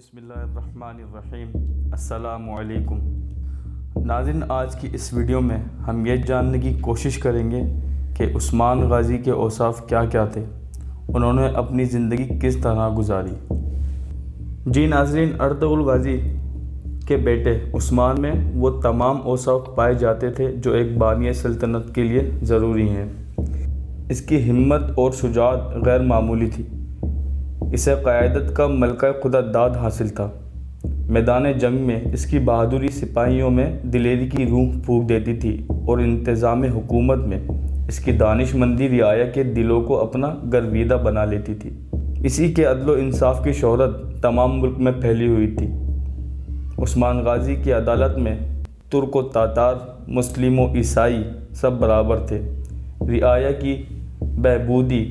بسم اللہ الرحمن الرحیم۔ السلام علیکم ناظرین، آج کی اس ویڈیو میں ہم یہ جاننے کی کوشش کریں گے کہ عثمان غازی کے اوصاف کیا کیا تھے، انہوں نے اپنی زندگی کس طرح گزاری۔ جی ناظرین، ارطغرل غازی کے بیٹے عثمان میں وہ تمام اوصاف پائے جاتے تھے جو ایک بانی سلطنت کے لیے ضروری ہیں۔ اس کی ہمت اور شجاعت غیر معمولی تھی، اسے قیادت کا ملکہ خدا داد حاصل تھا۔ میدان جنگ میں اس کی بہادری سپاہیوں میں دلیری کی روح پھونک دیتی تھی اور انتظام حکومت میں اس کی دانش مندی رعایا کے دلوں کو اپنا گرویدہ بنا لیتی تھی۔ اسی کے عدل و انصاف کی شہرت تمام ملک میں پھیلی ہوئی تھی۔ عثمان غازی کی عدالت میں ترک و تاتار، مسلم و عیسائی سب برابر تھے۔ رعایا کی بہبودی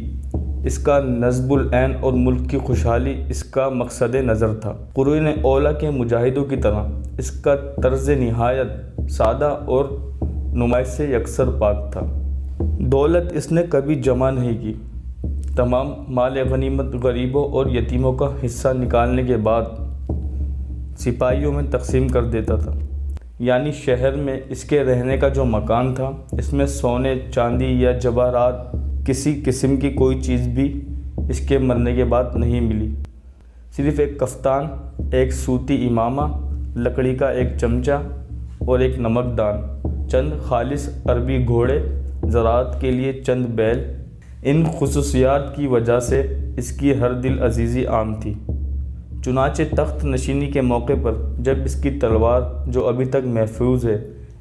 اس کا نصب العین اور ملک کی خوشحالی اس کا مقصد نظر تھا۔ قرون اولیٰ کے مجاہدوں کی طرح اس کا طرز نہایت سادہ اور نمائش سے یکسر پاک تھا۔ دولت اس نے کبھی جمع نہیں کی، تمام مال غنیمت غریبوں اور یتیموں کا حصہ نکالنے کے بعد سپاہیوں میں تقسیم کر دیتا تھا۔ یعنی شہر میں اس کے رہنے کا جو مکان تھا، اس میں سونے چاندی یا جواہرات کسی قسم کی کوئی چیز بھی اس کے مرنے کے بعد نہیں ملی۔ صرف ایک کفتان، ایک سوتی امامہ، لکڑی کا ایک چمچہ اور ایک نمک دان، چند خالص عربی گھوڑے، زراعت کے لیے چند بیل۔ ان خصوصیات کی وجہ سے اس کی ہر دل عزیزی عام تھی۔ چنانچہ تخت نشینی کے موقع پر جب اس کی تلوار، جو ابھی تک محفوظ ہے،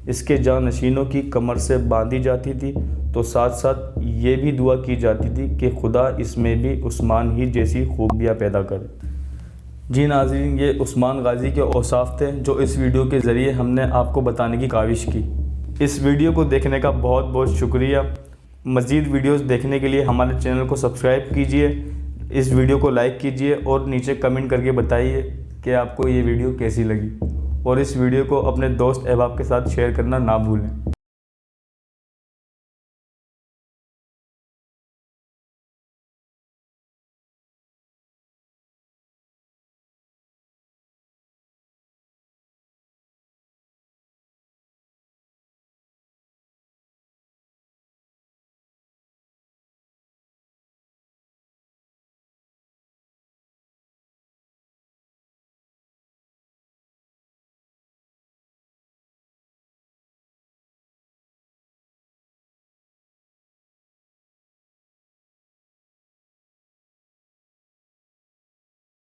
اس کے جانشینوں کی کمر سے باندھی جاتی تھی تو ساتھ ساتھ یہ بھی دعا کی جاتی تھی کہ خدا اس میں بھی عثمان ہی جیسی خوبیاں پیدا کرے۔ جی ناظرین، یہ عثمان غازی کے اوصاف تھے جو اس ویڈیو کے ذریعے ہم نے آپ کو بتانے کی کاوش کی۔ اس ویڈیو کو دیکھنے کا بہت بہت شکریہ۔ مزید ویڈیوز دیکھنے کے لیے ہمارے چینل کو سبسکرائب کیجئے، اس ویڈیو کو لائک کیجئے اور نیچے کمنٹ کر کے بتائیے کہ آپ کو یہ ویڈیو کیسی لگی، اور اس ویڈیو کو اپنے دوست احباب کے ساتھ شیئر کرنا نہ بھولیں۔